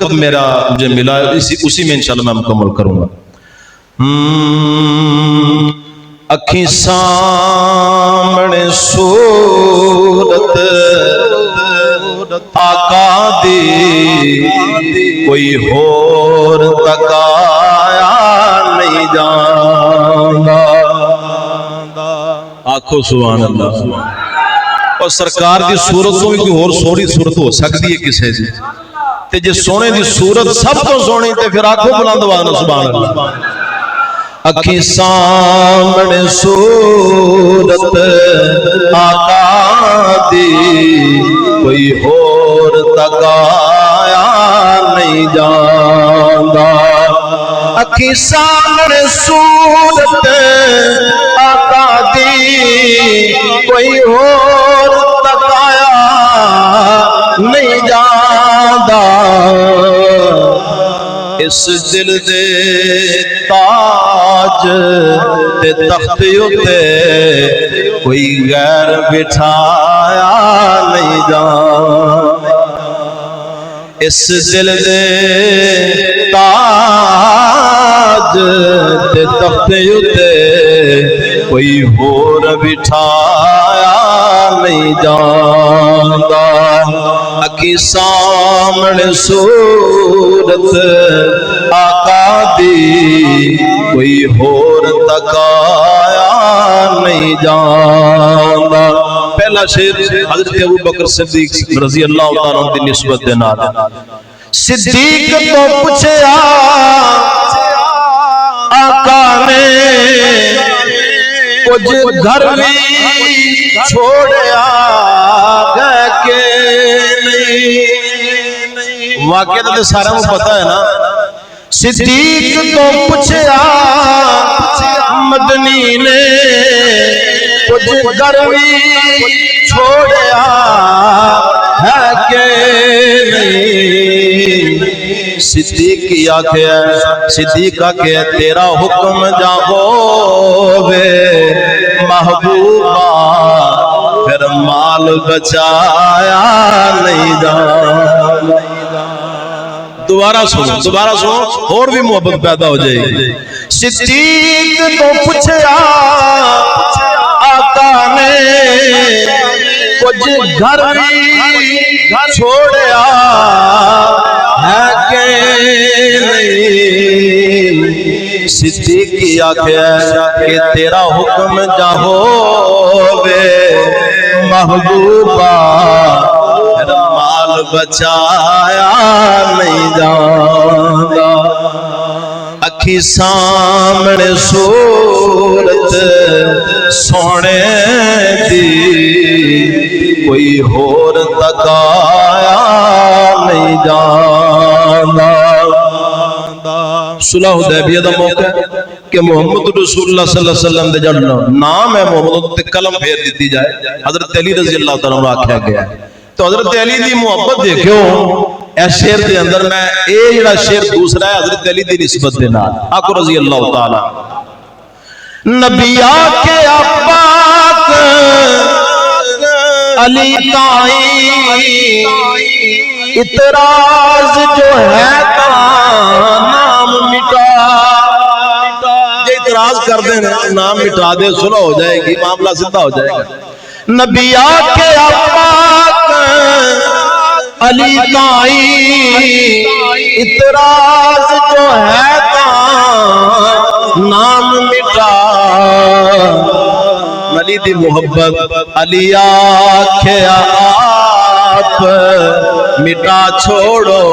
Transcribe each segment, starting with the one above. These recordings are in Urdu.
وقت میرا مجھے ملا اسی میں انشاءاللہ میں مکمل کروں گا. اکھیں سامنے صورت آقا دی کوئی ہور تکایا نہیں جاندا. آکھو سبحان اللہ. اور سرکار دی صورت تو بھی کوئی اور سونی صورت ہو سکتی ہے کسے دی تے جے سونے دی صورت سب تو سونی تے پھر آکھو بلند آواز سبحان اللہ. اکھیں سامنے صورت آقا دی کوئی ہور تکایا نہیں جاندا. اکھیں سامنے صورت آقا دی کوئی ہور تکایا نہیں جاندا. اس دل دے تاج تے تخت اتے کوئی غیر بٹھایا نہیں جاندا. اس دل دے تاج تے تخت اتے کوئی ہور بٹھایا نہیں جاندا. اکھیں سامنے صورت آقا دی کوئی ہور تکایا نہیں جاندا. پہلا شعر حضرت ابوبکر صدیق رضی اللہ تعالیٰ عنہ کی نسبت دے نال. صدیق تو پوچھیا آقا نے کچھ گھر بھی چھوڑیا گئے کہ نہیں. واقعہ تو سارا کو پتا ہے نا. صدیق تو پوچھیا مدنی نے کچھ گھر بھی چھوڑیا ہے کہ نہیں. صدیق کی آنکھیں صدیق آنکھیں تیرا حکم جاؤ وے محبوبہ پھر مال بچایا نہیں جان. دوبارہ سنو اور بھی محبت پیدا ہو جائے گی. صدیق تو پوچھیا آقا نے کچھ گھر بھی چھوڑیا ہے کہ نہیں. صدیق کی آنکھیں کہ تیرا حکم جاؤ وے محبوبہ پھر مال بچایا نہیں جاندا. اکھیں سامنے صورت سونے دی کوئی ہور تکایا نہیں جاندا. صلح حدیبیہ دا موقع کہ محمد رسول اللہ صلی اللہ علیہ وسلم دے جڑ نام ہے محمد تے کلم پھیر دیتی جائے. حضرت علی رضی اللہ تعالیٰ عنہ آکھیا گیا ہے. تو حضرت علی دی محبت دیکھو اس شعر دے اندر میں اے جڑا شعر دوسرا ہے حضرت علی دی نسبت دے نال. آقا رضی اللہ تعالیٰ نبی آکے پاک علی تائی اعتراض جو ہے نام مٹا. یہ اعتراض کر دیں نام مٹا دے صلح ہو جائے گی معاملہ سیدھا ہو جائے گا. نبی آکے پاک علی تائی اعتراض جو ہے نام مٹا. علی دی محبت علی آکھے آپ مٹا چھوڑو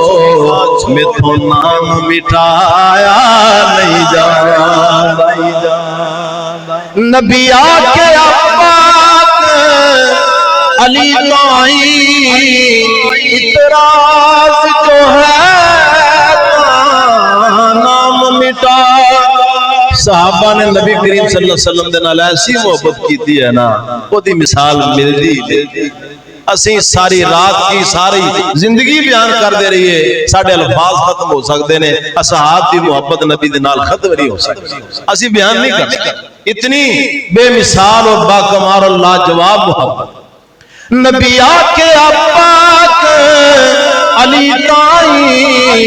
میں تو نام مٹایا نہیں جاندا. نبی آکھے آپ علی تائی اعتراض جو ہے نام مٹا. صحابہ نے نبی کریم صلی اللہ علیہ وسلم دے نال ایسی محبت کیتی ہے نا وہ دی مثال ملدی. اسی ساری رات کی ساری زندگی بیان کر دے رہی ہے ساڑھے الفاظ ختم ہو سکتے ہیں. اصحاب دی محبت نبی دے نال ختم نہیں ہو سکتی. اسی بیان نہیں کر سکتے. اتنی بے مثال اور باکمال اور لاجواب محبت. نبی آکے پاک علی تائی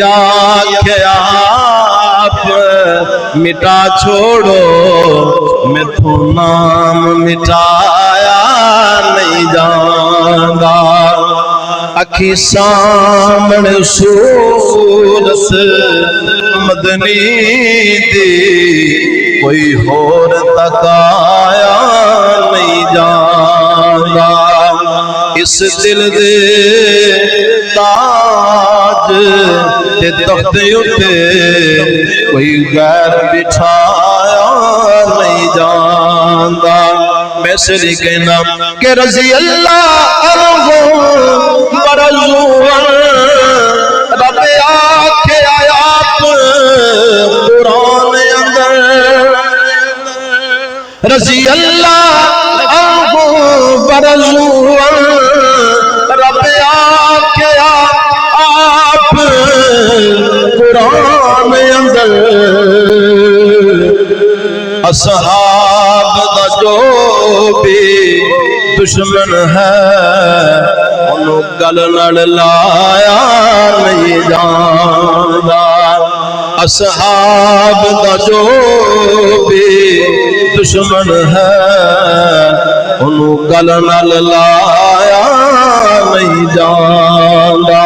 آنکھیں آپ مٹا چھوڑو میں تو نام مٹایا نہیں جاندا اکھی سامنے صورت مدنی دی کوئی ہور تکایا نہیں جاندا اس دل دے تاج تے تخت اتے کوئی غیر بٹھایا نہیں جاندا میں سے نہیں کہنا کہ رضی اللہ عنہ برضوان رب آکھے آیات قرآن اندر رضی اللہ عنہ برضوان رب آکھے آپ قرآن اندر اصحاب دا جو بھی دشمن ہے انہوں گل نڑ لایا نہیں جاندا اصحاب دا جو بھی دشمن ہے انہوں گل نڑ لایا نہیں جاندا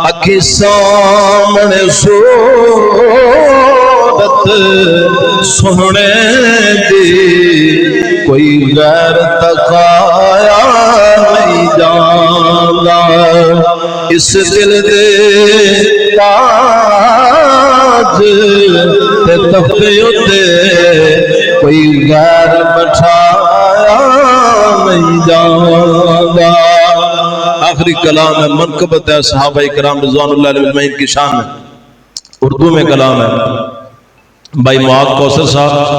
اکھی سامنے صورت سونے دی کوئی غیر تکایا نہیں جاندا اس دل دے تاج تے تخت اتے کوئی غیر بٹھایا نہیں جاندا آخری کلام ہے منقبت ہے صحابہ کرام رضوان اللہ علیہ اجمعین کی شان میں اردو میں کلام ہے بھائی معاذ کوثر صاحب